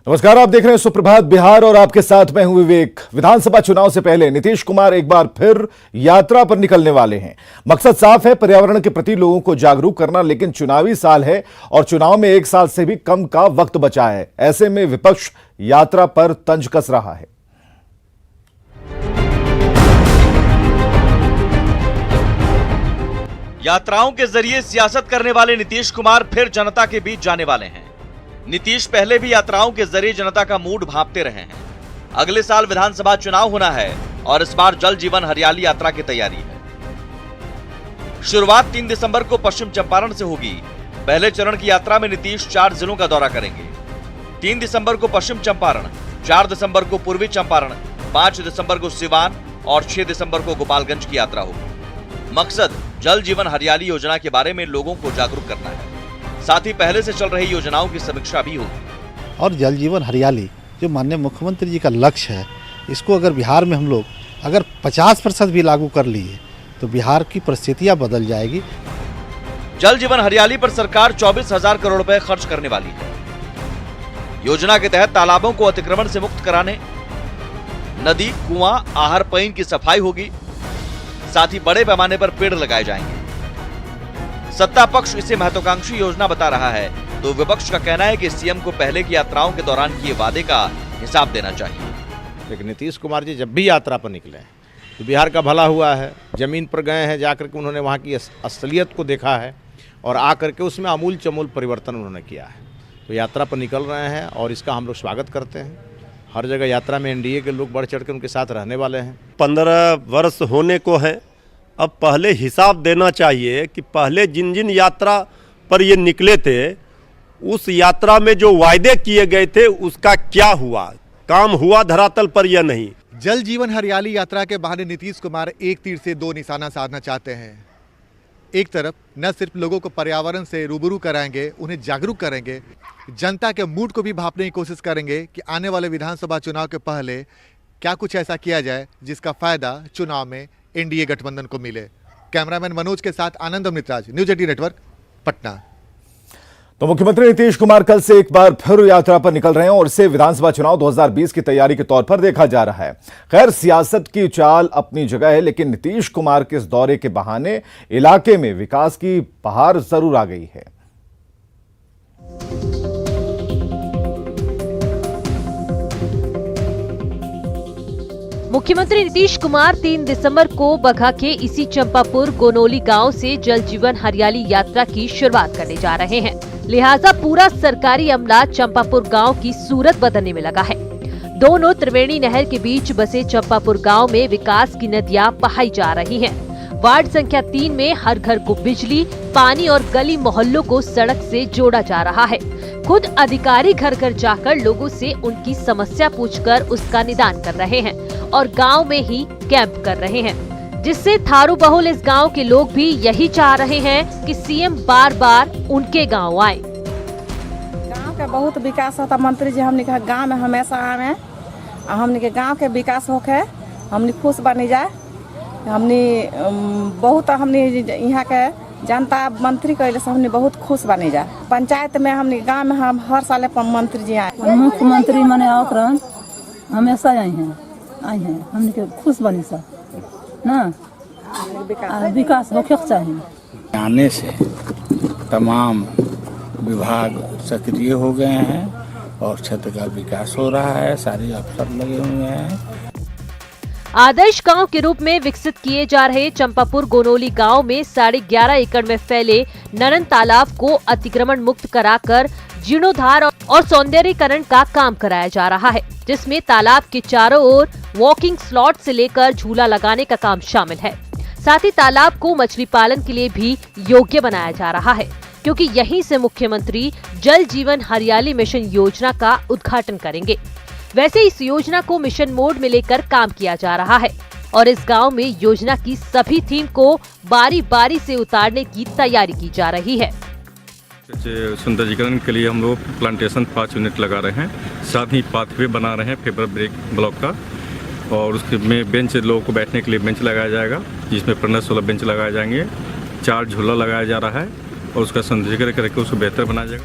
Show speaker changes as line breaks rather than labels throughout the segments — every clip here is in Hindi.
नमस्कार, आप देख रहे हैं सुप्रभात बिहार और आपके साथ मैं हूं विवेक। विधानसभा चुनाव से पहले नीतीश कुमार एक बार फिर यात्रा पर निकलने वाले हैं। मकसद साफ है, पर्यावरण के प्रति लोगों को जागरूक करना, लेकिन चुनावी साल है और चुनाव में एक साल से भी कम का वक्त बचा है। ऐसे में विपक्ष यात्रा पर तंज कस रहा है।
यात्राओं के जरिए सियासत करने वाले नीतीश कुमार फिर जनता के बीच जाने वाले हैं। नीतीश पहले भी यात्राओं के जरिए जनता का मूड भांपते रहे हैं। अगले साल विधानसभा चुनाव होना है और इस बार जल जीवन हरियाली यात्रा की तैयारी है। शुरुआत 3 दिसंबर को पश्चिम चंपारण से होगी। पहले चरण की यात्रा में नीतीश 4 जिलों का दौरा करेंगे। 3 दिसंबर को पश्चिम चंपारण, 4 दिसंबर को पूर्वी चंपारण, 5 दिसंबर को सिवान और 6 दिसंबर को गोपालगंज की यात्रा होगी। मकसद जल जीवन हरियाली योजना के बारे में लोगों को जागरूक करना है। साथ ही पहले से चल रही योजनाओं की समीक्षा भी होगी।
और जल जीवन हरियाली जो माननीय मुख्यमंत्री जी का लक्ष्य है, इसको अगर बिहार में हम लोग अगर 50% भी लागू कर लिए तो बिहार की परिस्थितियां बदल जाएगी।
जल जीवन हरियाली पर सरकार 24,000 करोड़ रुपए खर्च करने वाली है। योजना के तहत तालाबों को अतिक्रमण से मुक्त कराने, नदी, कुआं, आहर पईन की सफाई होगी। साथ ही बड़े पैमाने पर पेड़ लगाए जाएंगे। सत्ता पक्ष इसे महत्वाकांक्षी योजना बता रहा है, तो विपक्ष का कहना है कि सीएम को पहले की यात्राओं के दौरान किए वादे का हिसाब देना चाहिए।
लेकिन नीतीश कुमार जी जब भी यात्रा पर निकले तो बिहार का भला हुआ है। जमीन पर गए हैं, जाकर के उन्होंने वहाँ की असलियत को देखा है और आकर के उसमें आमूल चमूल परिवर्तन उन्होंने किया है। तो यात्रा पर निकल रहे हैं और इसका हम लोग स्वागत करते हैं। हर जगह यात्रा में एनडीए के लोग बढ़ चढ़ के उनके साथ रहने वाले हैं।
15 वर्ष होने को है। अब पहले हिसाब देना चाहिए कि पहले जिन जिन यात्रा पर ये निकले थे, उस यात्रा में जो वायदे किए गए थे उसका क्या हुआ, काम हुआ धरातल पर या नहीं।
जल जीवन हरियाली यात्रा के बहाने नीतीश कुमार एक तीर से 2 निशाना साधना चाहते हैं। एक तरफ न सिर्फ लोगों को पर्यावरण से रूबरू कराएंगे, उन्हें जागरूक करेंगे, जनता के मूड को भी भांपने की कोशिश करेंगे कि आने वाले विधानसभा चुनाव के पहले क्या कुछ ऐसा किया जाए जिसका फायदा चुनाव में एनडीए गठबंधन को मिले। कैमरामैन मनोज के साथ आनंद अमृतराज, न्यूज 18 नेटवर्क, पटना।
तो मुख्यमंत्री नीतीश कुमार कल से एक बार फिर यात्रा पर निकल रहे हैं और इसे विधानसभा चुनाव 2020 की तैयारी के तौर पर देखा जा रहा है। खैर, सियासत की चाल अपनी जगह है, लेकिन नीतीश कुमार के इस दौरे के बहाने इलाके में विकास की बहार जरूर आ गई है।
मुख्यमंत्री नीतीश कुमार 3 दिसंबर को बगहा के इसी चंपापुर गोनोली गांव से जल जीवन हरियाली यात्रा की शुरुआत करने जा रहे हैं। लिहाजा पूरा सरकारी अमला चंपापुर गांव की सूरत बदलने में लगा है। दोनों त्रिवेणी नहर के बीच बसे चंपापुर गांव में विकास की नदियां बहाई जा रही हैं। वार्ड संख्या 3 में हर घर को बिजली, पानी और गली मोहल्लों को सड़क से जोड़ा जा रहा है। खुद अधिकारी घर घर जाकर लोगों से उनकी समस्या पूछकर उसका निदान कर रहे हैं और गांव में ही कैंप कर रहे हैं, जिससे थारू बहुल इस गांव के लोग भी यही चाह रहे हैं कि सीएम बार बार उनके गांव आए।
गांव का बहुत विकास होता। मंत्री जी हमने कहा गांव में हमेशा आवे, हमने के गांव के विकास होके हमने खुश बनी जाए। हमने बहुत हमने यहाँ के जनता मंत्री कहले से हमने बहुत खुश बनी जाए। पंचायत में हमने गांव में हम हर साल मंत्री जी आए।
मुख्यमंत्री मने आवत रहन, हमेशा आई हैं हमने के खुश बनी सा ना, विकास होके चाहिए।
आने से तमाम विभाग सक्रिय हो गए हैं और क्षेत्र का विकास हो रहा है। सारे अफसर लगे हुए हैं।
आदर्श गांव के रूप में विकसित किए जा रहे चंपापुर गोनोली गांव में 11.5 एकड़ में फैले नरन तालाब को अतिक्रमण मुक्त कराकर जीर्णोद्धार और सौंदर्यीकरण का काम कराया जा रहा है, जिसमें तालाब के चारों ओर वॉकिंग स्लॉट से लेकर झूला लगाने का काम शामिल है। साथ ही तालाब को मछली पालन के लिए भी योग्य बनाया जा रहा है, क्योंकि यहीं से मुख्यमंत्री जल जीवन हरियाली मिशन योजना का उद्घाटन करेंगे। वैसे इस योजना को मिशन मोड में लेकर काम किया जा रहा है और इस गांव में योजना की सभी थीम को बारी बारी से उतारने की तैयारी की जा रही है।
सौंदर्यीकरण के लिए हम लोग प्लांटेशन 5 यूनिट लगा रहे हैं। साथ ही पाथवे बना रहे हैं फेबर ब्रेक ब्लॉक का, और उसके में बेंच, लोगों को बैठने के लिए बेंच लगाया जाएगा, जिसमें 15-16 बेंच लगाए जाएंगे। 4 झूला लगाया जा रहा है और उसका सौंदर्यीकरण करके उसको बेहतर बनाया जाएगा।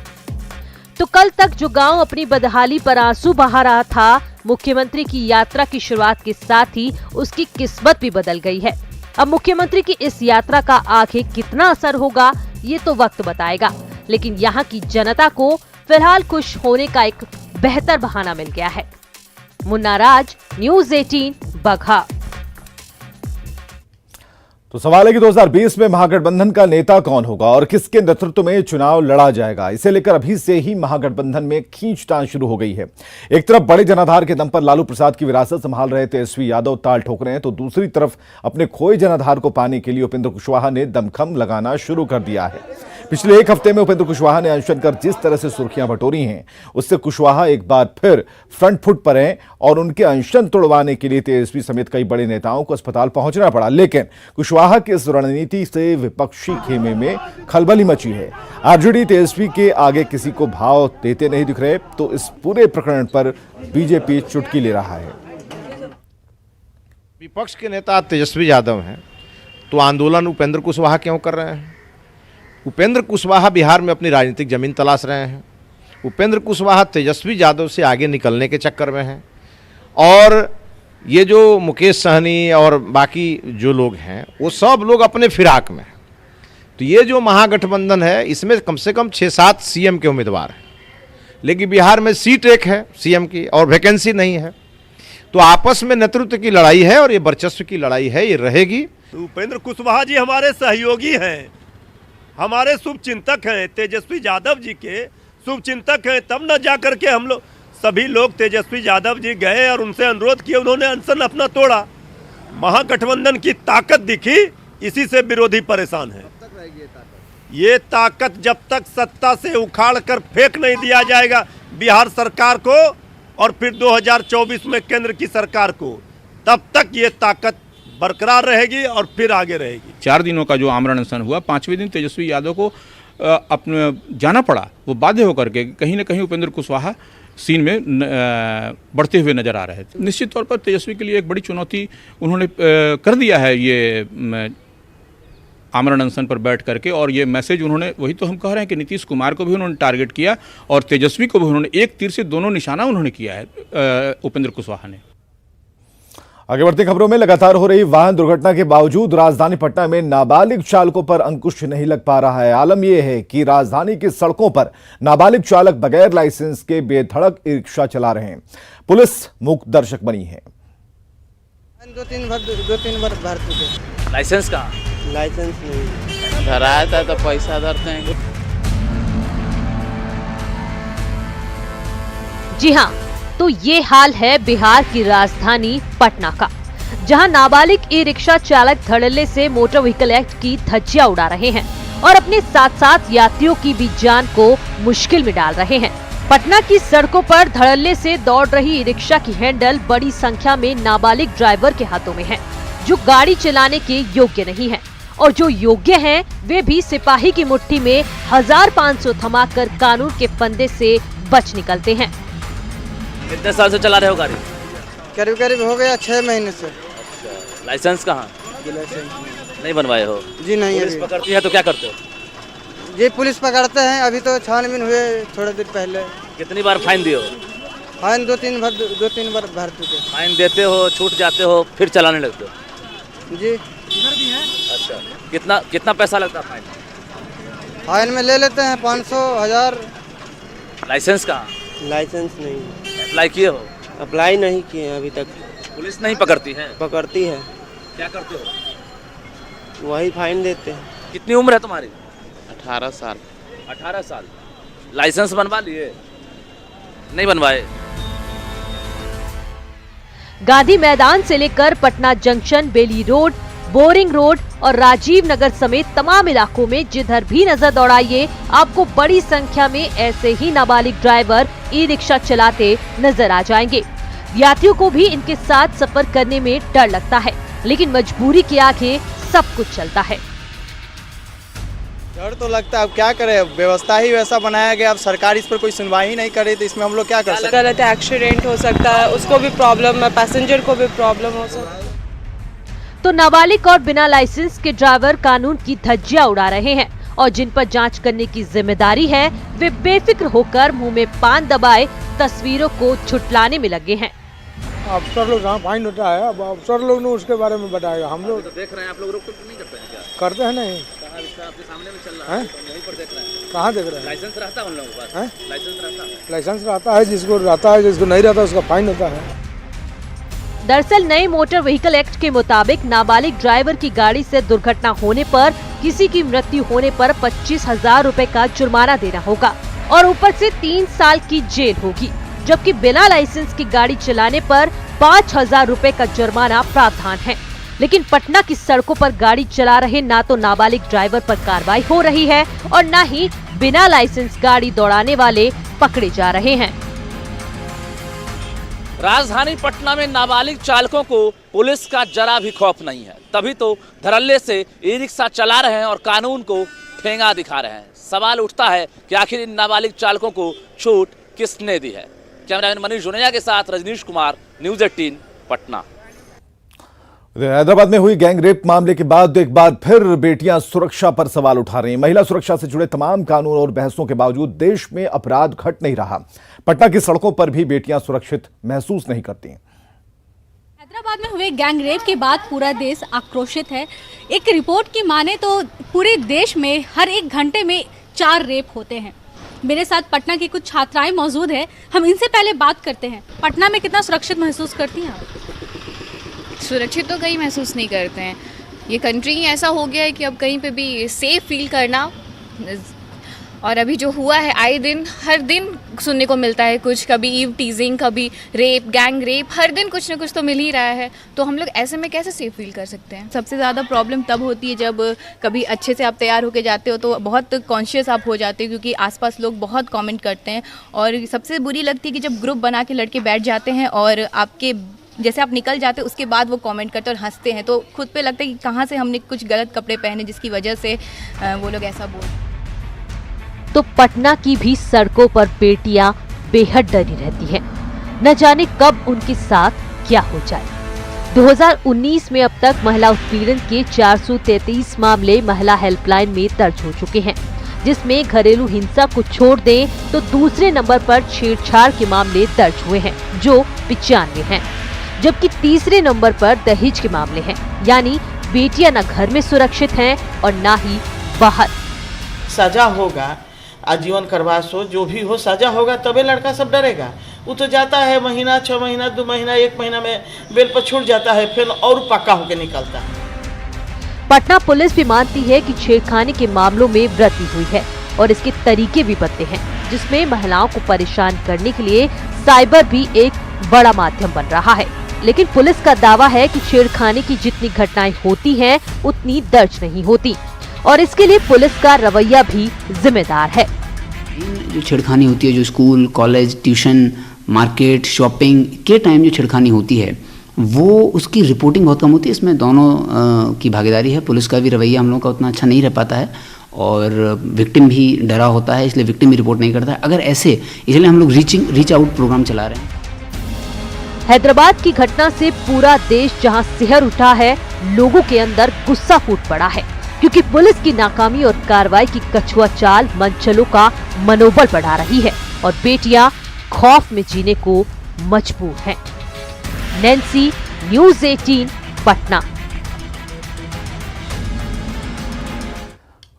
तो कल तक जो गांव अपनी बदहाली पर आंसू बहा रहा था, मुख्यमंत्री की यात्रा की शुरुआत के साथ ही उसकी किस्मत भी बदल गई है। अब मुख्यमंत्री की इस यात्रा का आगे कितना असर होगा, ये तो वक्त बताएगा, लेकिन यहाँ की जनता को फिलहाल खुश होने का एक बेहतर बहाना मिल गया है। मुन्ना राज, न्यूज़ 18, बगहा।
तो सवाल है कि 2020 में महागठबंधन का नेता कौन होगा और किसके नेतृत्व में चुनाव लड़ा जाएगा। इसे लेकर अभी से ही महागठबंधन में खींचतान शुरू हो गई है। एक तरफ बड़े जनाधार के दम पर लालू प्रसाद की विरासत संभाल रहे तेजस्वी यादव ताल ठोक रहे हैं, तो दूसरी तरफ अपने खोए जनाधार को पाने के लिए उपेंद्र कुशवाहा ने दमखम लगाना शुरू कर दिया है। पिछले एक हफ्ते में उपेंद्र कुशवाहा ने अनशन कर जिस तरह से सुर्खियां बटोरी हैं, उससे कुशवाहा एक बार फिर फ्रंट फुट पर हैं और उनके अनशन तोड़वाने के लिए तेजस्वी समेत कई बड़े नेताओं को अस्पताल पहुंचना पड़ा। लेकिन कुशवाहा की इस रणनीति से विपक्षी खेमे में खलबली मची है। आरजेडी तेजस्वी के आगे किसी को भाव देते नहीं दिख रहे, तो इस पूरे प्रकरण पर बीजेपी चुटकी ले रहा है।
विपक्ष के नेता तेजस्वी यादव हैं, तो आंदोलन उपेंद्र कुशवाहा क्यों कर रहे हैं? उपेंद्र कुशवाहा बिहार में अपनी राजनीतिक जमीन तलाश रहे हैं। उपेंद्र कुशवाहा तेजस्वी यादव से आगे निकलने के चक्कर में हैं, और ये जो मुकेश सहनी और बाकी जो लोग हैं, वो सब लोग अपने फिराक में हैं। तो ये जो महागठबंधन है, इसमें कम से कम 6-7 सीएम के उम्मीदवार हैं, लेकिन बिहार में सीट एक है सीएम की और वैकेंसी नहीं है। तो आपस में नेतृत्व की लड़ाई है और ये वर्चस्व की लड़ाई है, ये रहेगी।
उपेंद्र कुशवाहा जी हमारे सहयोगी हैं, हमारे शुभचिंतक हैं, तेजस्वी यादव जी के शुभचिंतक हैं। तब न जाकर के हम लोग सभी लोग तेजस्वी यादव जी गए और उनसे अनुरोध किया, उन्होंने अनशन अपना तोड़ा। महागठबंधन की ताकत दिखी, इसी से विरोधी परेशान है। ये ताकत जब तक सत्ता से उखाड़ कर फेंक नहीं दिया जाएगा बिहार सरकार को और फिर 2024 में केंद्र की सरकार को, तब तक ये ताकत बरकरार रहेगी और फिर आगे रहेगी।
4 दिनों का जो आमरण अनशन हुआ, 5वें दिन तेजस्वी यादव को अपने जाना पड़ा। वो बाध्य होकर के कहीं न कहीं उपेंद्र कुशवाहा सीन में बढ़ते हुए नजर आ रहे थे। निश्चित तौर पर तेजस्वी के लिए एक बड़ी चुनौती उन्होंने कर दिया है ये आमरण अनशन पर बैठ करके, और ये मैसेज उन्होंने, वही तो हम कह रहे हैं कि नीतीश कुमार को भी उन्होंने टारगेट किया और तेजस्वी को भी उन्होंने एक तीर से दोनों निशाना उन्होंने किया है उपेंद्र कुशवाहा ने।
आगे बढ़ती खबरों में, लगातार हो रही वाहन दुर्घटना के बावजूद राजधानी पटना में नाबालिग चालकों पर अंकुश नहीं लग पा रहा है। आलम यह है कि राजधानी की सड़कों पर नाबालिग चालक बगैर लाइसेंस के बेधड़क ई रिक्शा चला रहे हैं। पुलिस मूक दर्शक बनी है।
2-3 बार भर चुके।
लाइसेंस का
लाइसेंस नहीं धराया था तो पैसा धरते हैं।
जी हाँ, तो ये हाल है बिहार की राजधानी पटना का, जहां नाबालिग ई रिक्शा चालक धड़ल्ले से मोटर व्हीकल एक्ट की धज्जियां उड़ा रहे हैं और अपने साथ साथ यात्रियों की भी जान को मुश्किल में डाल रहे हैं। पटना की सड़कों पर धड़ल्ले से दौड़ रही ई रिक्शा की हैंडल बड़ी संख्या में नाबालिग ड्राइवर के हाथों में है, जो गाड़ी चलाने के योग्य नहीं है, और जो योग्य हैं वे भी सिपाही की मुट्ठी में 1500 थमाकर कानून के फंदे से बच निकलते हैं।
कितने साल से चला रहे हो गाड़ी?
करीब करीब हो गया 6 महीने से।
लाइसेंस कहाँ?
लाइसेंस
नहीं बनवाए हो?
जी नहीं।
पुलिस पकड़ती है तो क्या करते हो?
जी पुलिस पकड़ते हैं, अभी तो छानबीन हुए थोड़े देर पहले।
कितनी बार फाइन दिए हो?
फाइन 2-3 बार भर चुके।
फाइन देते हो, छूट जाते हो, फिर चलाने लगते हो?
जी।
इधर भी है? अच्छा, कितना पैसा लगता है फाइन?
फाइन में ले लेते हैं 500, 1000।
लाइसेंस कहाँ?
लाइसेंस नहीं।
अप्लाई किए हो?
अप्लाई नहीं किए अभी तक।
पुलिस नहीं पकड़ती है?
पकड़ती है।
क्या करते हो?
वही फाइन देते हैं।
कितनी उम्र है तुम्हारी?
18 साल।
18 साल। लाइसेंस बनवा लिए? नहीं बनवाए?
गांधी मैदान से लेकर पटना जंक्शन, बेली रोड, बोरिंग रोड और राजीव नगर समेत तमाम इलाकों में जिधर भी नजर दौड़ाइए, आपको बड़ी संख्या में ऐसे ही नाबालिग ड्राइवर ई रिक्शा चलाते नजर आ जाएंगे। यात्रियों को भी इनके साथ सफर करने में डर लगता है, लेकिन मजबूरी के आगे सब कुछ चलता है।
डर तो लगता है, अब क्या करें, व्यवस्था ही वैसा बनाया गया, अब सरकार इस पर कोई सुनवाई ही नहीं करे तो इसमें हम लोग क्या कर सकते हैं।
गलत एक्सीडेंट हो सकता है, उसको भी प्रॉब्लम है, पैसेंजर को भी प्रॉब्लम हो सकता है।
तो नाबालिग और बिना लाइसेंस के ड्राइवर कानून की धज्जियां उड़ा रहे हैं और जिन पर जांच करने की जिम्मेदारी है वे बेफिक्र होकर मुंह में पान दबाए तस्वीरों को झुठलाने में लगे हैं।
अफसर लोग जहाँ फाइन होता है अब अफसर लोग ने उसके बारे में बताएगा। हम लोग
तो देख रहे हैं, आप लोग रोक नहीं करते हैं क्या?
करते हैं नहीं।
आपके सामने में चल रहा है, यहीं पर देख रहे हैं।
कहाँ देख रहे हैं?
लाइसेंस रहता है उन लोगों के पास? लाइसेंस रहता है?
लाइसेंस रहता है, जिसको रहता है, जिसको नहीं रहता उसका फाइन होता है।
दरअसल नए मोटर व्हीकल एक्ट के मुताबिक नाबालिग ड्राइवर की गाड़ी से दुर्घटना होने पर किसी की मृत्यु होने पर 25,000 रुपए का जुर्माना देना होगा और ऊपर से 3 साल की जेल होगी, जबकि बिना लाइसेंस की गाड़ी चलाने पर 5,000 रुपए का जुर्माना प्रावधान है। लेकिन पटना की सड़कों पर गाड़ी चला रहे ना तो नाबालिग ड्राइवर पर कार्रवाई हो रही है और न ही बिना लाइसेंस गाड़ी दौड़ाने वाले पकड़े जा रहे हैं।
राजधानी पटना में नाबालिग चालकों को पुलिस का जरा भी खौफ नहीं है, तभी तो धड़ल्ले से ई रिक्शा चला रहे हैं और कानून को ठेंगा दिखा रहे हैं। सवाल उठता है कि आखिर इन नाबालिग चालकों को छूट किसने दी है। कैमरामैन मनीष जुनेजा के साथ रजनीश कुमार, न्यूज़ 18 पटना।
हैदराबाद में हुई गैंग रेप मामले के बाद एक बार फिर बेटियां सुरक्षा पर सवाल उठा रही हैं। महिला सुरक्षा से जुड़े तमाम कानून और बहसों के बावजूद देश में अपराध घट नहीं रहा। पटना की सड़कों पर भी बेटियां सुरक्षित महसूस नहीं करती।
हैदराबाद में हुए गैंग रेप के बाद पूरा देश आक्रोशित है। एक रिपोर्ट की माने तो पूरे देश में हर 1 घंटे में 4 रेप होते हैं। मेरे साथ पटना की कुछ छात्राएं मौजूद है, हम इनसे पहले बात करते हैं। पटना में कितना सुरक्षित महसूस करती हैं आप?
सुरक्षित तो कहीं महसूस नहीं करते हैं। ये कंट्री ही ऐसा हो गया है कि अब कहीं पे भी सेफ फील करना, और अभी जो हुआ है आए दिन हर दिन सुनने को मिलता है कुछ, कभी ईव टीजिंग, कभी रेप, गैंग रेप, हर दिन कुछ ना कुछ तो मिल ही रहा है। तो हम लोग ऐसे में कैसे सेफ फील कर सकते हैं?
सबसे ज़्यादा प्रॉब्लम तब होती है जब कभी अच्छे से आप तैयार होके जाते हो तो बहुत कॉन्शियस आप हो जाते हो, क्योंकि आसपास लोग बहुत कमेंट करते हैं। और सबसे बुरी लगती है कि जब ग्रुप बना के लड़के बैठ जाते हैं और आपके जैसे आप निकल जाते हैं उसके बाद वो कमेंट करते हैं और हंसते हैं, तो खुद पे लगता है कि कहाँ से हमने कुछ गलत कपड़े पहने जिसकी वजह से वो लोग ऐसा बोल।
तो पटना की भी सड़कों पर बेटियां बेहद डरी रहती हैं। न जाने कब उनके साथ क्या हो जाए। 2019 में अब तक महिला उत्पीड़न के 433 मामले महिला हेल्पलाइन में दर्ज हो चुके हैं, जिसमें घरेलू हिंसा को छोड़ दें तो दूसरे नंबर पर छेड़छाड़ के मामले दर्ज हुए हैं जो 95 हैं, जबकि तीसरे नंबर पर दहेज के मामले हैं। यानी बेटियां न घर में सुरक्षित हैं और न ही बाहर।
सजा होगा, आजीवन कारावास हो, जो भी हो, सजा होगा तबे लड़का सब डरेगा। वो तो जाता है महीना, 6 महीना, 2 महीना, 1 महीना में बेल पर छूट जाता है, फिर और पक्का होकर निकलता है।
पटना पुलिस भी मानती है कि छेड़खानी के मामलों में वृद्धि हुई है और इसके तरीके भी बदले हैं, जिसमें महिलाओं को परेशान करने के लिए साइबर भी एक बड़ा माध्यम बन रहा है। लेकिन पुलिस का दावा है कि छेड़खानी की जितनी घटनाएं होती हैं उतनी दर्ज नहीं होती और इसके लिए पुलिस का रवैया भी जिम्मेदार है।
जो छेड़खानी होती है, जो school, college, tuition, market, shopping के टाइम जो छेड़खानी होती है वो उसकी रिपोर्टिंग बहुत कम होती है। इसमें दोनों की भागीदारी है। पुलिस का भी रवैया हम लोग का उतना अच्छा नहीं रह पाता है और विक्टिम भी डरा होता है, इसलिए विक्टिम भी रिपोर्ट नहीं करता है। अगर ऐसे, इसलिए हम लोग रीच आउट प्रोग्राम चला रहे हैं।
हैदराबाद की घटना से पूरा देश जहां सिहर उठा है, लोगों के अंदर गुस्सा फूट पड़ा है, क्योंकि पुलिस की नाकामी और कार्रवाई की कछुआ चाल मनचलों का मनोबल बढ़ा रही है और बेटियां खौफ में जीने को मजबूर हैं। Nancy, news 18 Patna.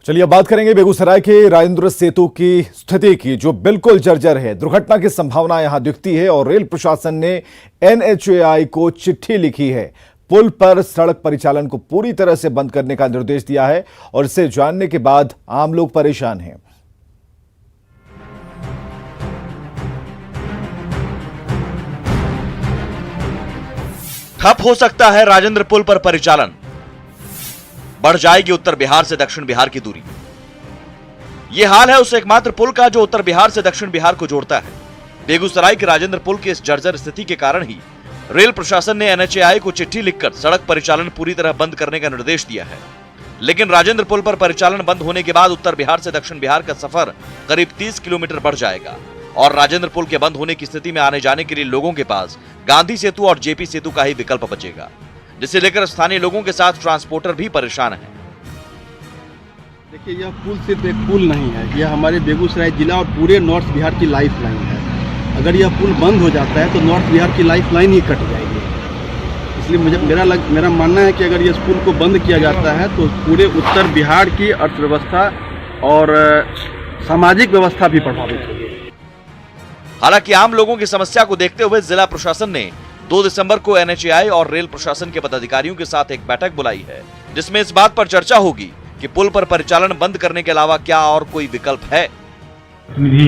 चलिए अब बात करेंगे बेगूसराय के राजेंद्र सेतु की स्थिति की, जो बिल्कुल जर्जर है। दुर्घटना की संभावना यहां दिखती है और रेल प्रशासन ने NHAI को चिट्ठी लिखी है। पुल पर सड़क परिचालन को पूरी तरह से बंद करने का निर्देश दिया है और इसे जानने के बाद आम लोग परेशान हैं।
ठप हो सकता है राजेंद्र पुल पर परिचालन, बढ़ जाएगी उत्तर बिहार से दक्षिण बिहार की दूरी। यह हाल है उस एकमात्र पुल का जो उत्तर बिहार से दक्षिण बिहार को जोड़ता है। बेगूसराय के राजेंद्र पुल की इस जर्जर स्थिति के कारण ही रेल प्रशासन ने NHAI को चिट्ठी लिखकर सड़क परिचालन पूरी तरह बंद करने का निर्देश दिया है। लेकिन राजेंद्र पुल पर परिचालन बंद होने के बाद उत्तर बिहार से दक्षिण बिहार का सफर करीब 30 किलोमीटर बढ़ जाएगा और राजेंद्र पुल के बंद होने की स्थिति में आने जाने के लिए लोगों के पास गांधी सेतु और JP सेतु का ही विकल्प बचेगा, जिसे लेकर स्थानीय लोगों के साथ ट्रांसपोर्टर भी परेशान हैं।
देखिए, यह पुल सिर्फ एक पुल नहीं है, यह हमारे बेगूसराय जिला और पूरे नॉर्थ बिहार की लाइफ लाइन है। अगर यह पुल बंद हो जाता है तो नॉर्थ बिहार की लाइफ लाइन ही कट जाएगी। इसलिए मेरा मानना है कि अगर इस पुल को बंद किया जाता है तो पूरे उत्तर बिहार की अर्थव्यवस्था और सामाजिक व्यवस्था भी प्रभावित होगी।
हालांकि आम लोगों की समस्या को देखते हुए जिला प्रशासन ने 2 दिसंबर को NHAI और रेल प्रशासन के पदाधिकारियों के साथ एक बैठक बुलाई है, जिसमें इस बात पर चर्चा होगी कि पुल पर परिचालन बंद करने के अलावा क्या और कोई विकल्प है।
प्रतिनिधि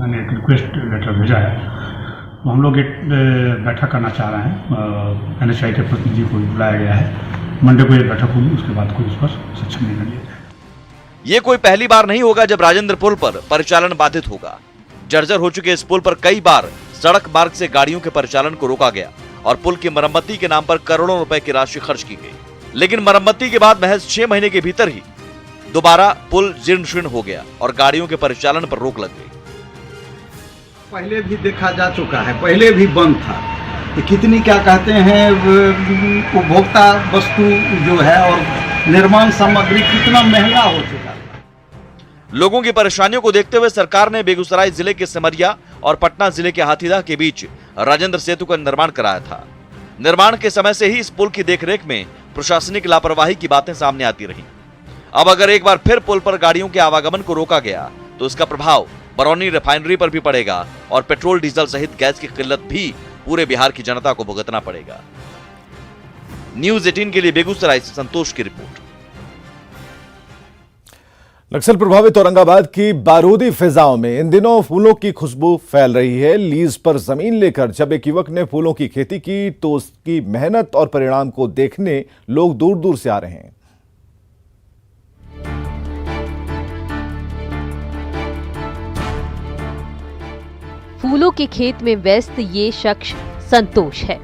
ने एक रिक्वेस्ट लेटर भेजा है, तो हम लोग एक बैठक करना चाह रहे हैं। NHAI के प्रतिनिधि को बुलाया गया है, मंडे को एक बैठक होगी, उसके बाद कोई उस पर सक्षम निर्णय लिया जाएगा।
ये कोई पहली बार नहीं होगा जब राजेंद्र पुल पर परिचालन बाधित होगा। जर्जर हो चुके इस पुल पर कई बार सड़क मार्ग से गाड़ियों के परिचालन को रोका गया और पुल की मरम्मती के नाम पर करोड़ों रुपए की राशि खर्च की गई, लेकिन मरम्मती के बाद महज 6 महीने के भीतर ही दोबारा पुल जीर्ण शीर्ण हो गया और गाड़ियों के परिचालन पर रोक लग गई।
पहले भी देखा जा चुका है, पहले भी बंद था। तो कितनी क्या कहते हैं उपभोक्ता वस्तु जो है और निर्माण सामग्री कितना महंगा हो चुका है।
लोगों की परेशानियों को देखते हुए सरकार ने बेगूसराय जिले के सिमरिया और पटना जिले के हाथीदह के बीच राजेंद्र सेतु का निर्माण कराया था। निर्माण के समय से ही इस पुल की देखरेख में प्रशासनिक लापरवाही की बातें सामने आती रही। अब अगर एक बार फिर पुल पर गाड़ियों के आवागमन को रोका गया तो इसका प्रभाव बरौनी रिफाइनरी पर भी पड़ेगा और पेट्रोल डीजल सहित गैस की किल्लत भी पूरे बिहार की जनता को भुगतना पड़ेगा। न्यूज़ 18 के लिए बेगूसराय से संतोष की रिपोर्ट।
नक्सल प्रभावित औरंगाबाद की बारूदी फिजाओं में इन दिनों फूलों की खुशबू फैल रही है। लीज पर जमीन लेकर जब एक युवक ने फूलों की खेती की तो उसकी मेहनत और परिणाम को देखने लोग दूर दूर से आ रहे हैं।
फूलों के खेत में व्यस्त ये शख्स संतोष है,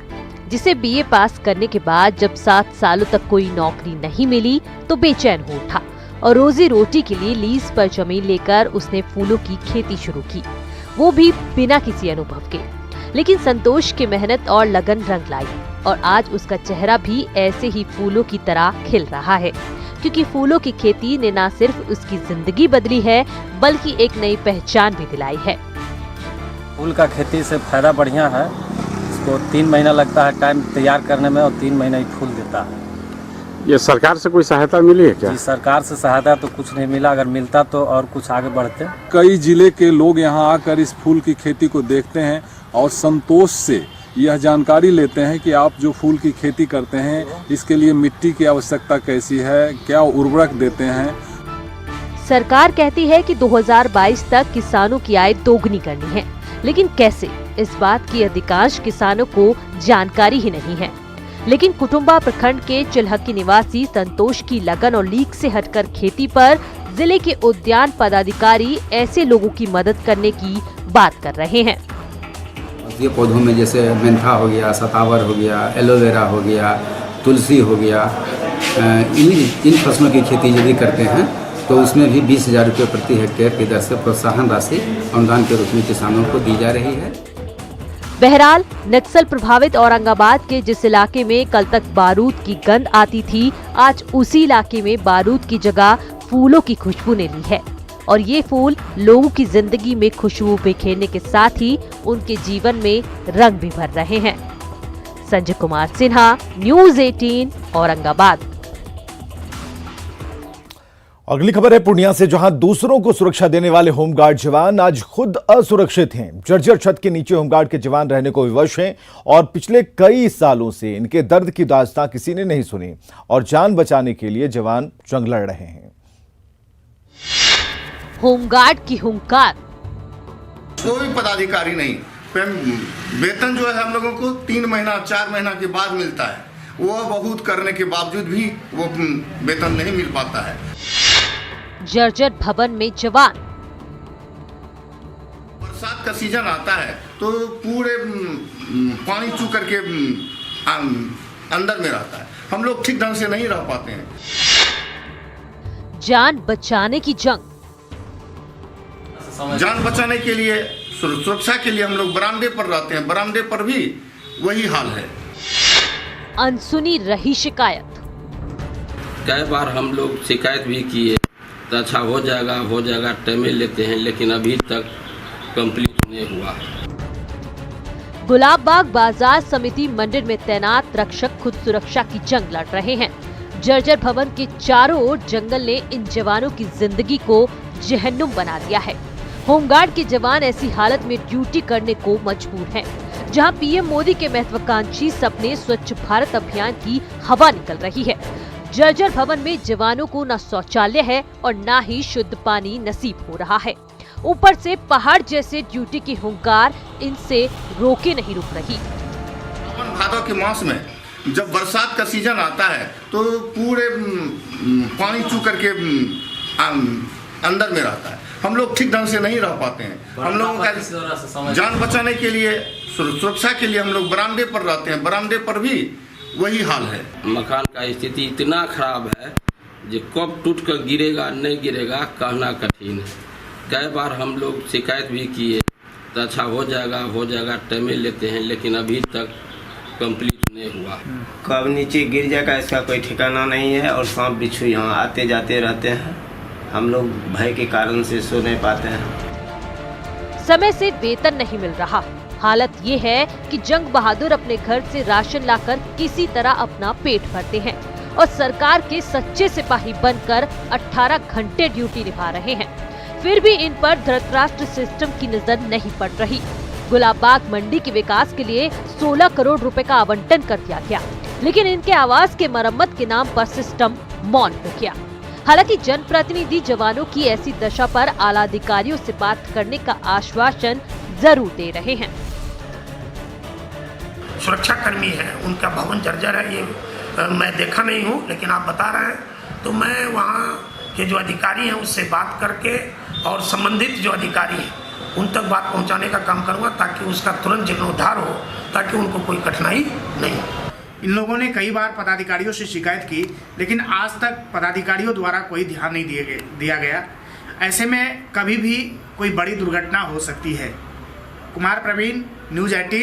जिसे बीए पास करने के बाद जब 7 सालों तक कोई नौकरी नहीं मिली तो बेचैन हो उठा और रोजी रोटी के लिए लीज पर जमीन लेकर उसने फूलों की खेती शुरू की, वो भी बिना किसी अनुभव के। लेकिन संतोष की मेहनत और लगन रंग लाई और आज उसका चेहरा भी ऐसे ही फूलों की तरह खिल रहा है, क्योंकि फूलों की खेती ने न सिर्फ उसकी जिंदगी बदली है बल्कि एक नई पहचान भी दिलाई है।
फूल का खेती से फायदा बढ़िया है। इसको 3 महीना लगता है टाइम तैयार करने में और 3 महीना ही फूल देता है।
ये सरकार से कोई सहायता मिली है क्या?
जी, सरकार से सहायता तो कुछ नहीं मिला, अगर मिलता तो और कुछ आगे बढ़ते।
कई जिले के लोग यहाँ आकर इस फूल की खेती को देखते हैं और संतोष से यह जानकारी लेते हैं कि आप जो फूल की खेती करते हैं इसके लिए मिट्टी की आवश्यकता कैसी है, क्या उर्वरक देते हैं।
सरकार कहती है कि 2022 तक किसानों की आय दोगुनी करनी है, लेकिन कैसे, इस बात की अधिकांश किसानों को जानकारी ही नहीं है। लेकिन कुटुंबा प्रखंड के चिलहक्की निवासी संतोष की लगन और लीक से हटकर खेती पर जिले के उद्यान पदाधिकारी ऐसे लोगों की मदद करने की बात कर रहे हैं।
ये पौधों में जैसे मेंथा हो गया, सतावर हो गया, एलोवेरा हो गया, तुलसी हो गया, इन फसलों की खेती यदि करते हैं तो उसमें भी 20,000 रुपये प्रति हेक्टेयर की दर से प्रोत्साहन राशि अनुदान के रूप में किसानों को दी जा रही है।
बहरहाल नक्सल प्रभावित औरंगाबाद के जिस इलाके में कल तक बारूद की गंध आती थी, आज उसी इलाके में बारूद की जगह फूलों की खुशबू ने ली है और ये फूल लोगों की जिंदगी में खुशबू बिखेरने के साथ ही उनके जीवन में रंग भी भर रहे हैं। संजय कुमार सिन्हा, न्यूज़ 18, औरंगाबाद।
अगली खबर है पूर्णिया से, जहां दूसरों को सुरक्षा देने वाले होमगार्ड जवान आज खुद असुरक्षित हैं। जर्जर छत के नीचे होमगार्ड के जवान रहने को विवश हैं और पिछले कई सालों से इनके दर्द की दास्तां किसी ने नहीं सुनी और जान बचाने के लिए जवान जंग लड़ रहे हैं।
होमगार्ड की हुंकार।
कोई पदाधिकारी नहीं, वेतन जो है हम लोगों को 3 महीना 4 महीना के बाद मिलता है। वो बहुत करने के बावजूद भी वो वेतन नहीं मिल पाता है।
जर्जर भवन में जवान।
बरसात का सीजन आता है तो पूरे पानी चू करके अंदर में रहता है, हम लोग ठीक ढंग से नहीं रह पाते हैं।
जान बचाने की जंग।
जान बचाने के लिए, सुरक्षा के लिए हम लोग बरामदे पर रहते हैं, बरामदे पर भी वही हाल है।
अनसुनी रही शिकायत।
कई बार हम लोग शिकायत भी किए,
तो अच्छा हो जाएगा टाइम लेते हैं, लेकिन अभी तक कंप्लीट नहीं हुआ।
गुलाबबाग बाजार समिति मंदिर में तैनात रक्षक खुद सुरक्षा की जंग लड़ रहे हैं। जर्जर भवन के चारों ओर जंगल ने इन जवानों की जिंदगी को जहन्नुम बना दिया है। होमगार्ड के जवान ऐसी हालत में ड्यूटी करने को मजबूर हैं, जहां पीएम मोदी के महत्वाकांक्षी सपने स्वच्छ भारत अभियान की हवा निकल रही है। जर्जर भवन में जवानों को न शौचालय है और न ही शुद्ध पानी नसीब हो रहा है। ऊपर से पहाड़ जैसे ड्यूटी की हुंकार इनसे रोके नहीं रुक रही।
भादों के मास में जब बरसात का सीजन आता है तो पूरे पानी चू करके अंदर में रहता है। हम लोग ठीक ढंग से नहीं रह पाते हैं। हम लोगों का जान बचाने के लिए, सुरक्षा के लिए हम लोग बरामदे पर रहते हैं। बरामदे पर भी वही हाल है।
मकान का स्थिति इतना खराब है जो कब टूट कर गिरेगा नहीं गिरेगा कहना कठिन है। कई बार हम लोग शिकायत भी किए तो अच्छा हो जाएगा टाइम लेते हैं, लेकिन अभी तक कंप्लीट नहीं हुआ।
कब नीचे गिर जाएगा इसका कोई ठिकाना नहीं है और सांप बिच्छू यहाँ आते जाते रहते हैं। हम लोग भय के कारण से सो नहीं पाते हैं।
समय से वेतन नहीं मिल रहा। हालत ये है कि जंग बहादुर अपने घर से राशन लाकर किसी तरह अपना पेट भरते हैं और सरकार के सच्चे सिपाही बनकर 18 घंटे ड्यूटी निभा रहे हैं। फिर भी इन पर धृतराष्ट्र सिस्टम की नजर नहीं पड़ रही। गुलाबबाग मंडी के विकास के लिए 16 करोड़ रुपए का आवंटन कर दिया गया, लेकिन इनके आवास के मरम्मत के नाम पर सिस्टम मौन हो गया। हालांकि जनप्रतिनिधि जवानों की ऐसी दशा पर आला अधिकारियों से बात करने का आश्वासन जरूर दे रहे हैं।
सुरक्षा कर्मी है, उनका भवन जर्जर है, ये मैं देखा नहीं हूँ, लेकिन आप बता रहे हैं तो मैं वहाँ के जो अधिकारी हैं उससे बात करके और संबंधित जो अधिकारी हैं उन तक बात पहुँचाने का काम करूँगा ताकि उसका तुरंत जीर्णोद्धार हो, ताकि उनको कोई कठिनाई नहीं हो।
इन लोगों ने कई बार पदाधिकारियों से शिकायत की, लेकिन आज तक पदाधिकारियों द्वारा कोई ध्यान नहीं दिया गया। ऐसे में कभी भी कोई बड़ी दुर्घटना हो सकती है। कुमार प्रवीण, न्यूज़ 18।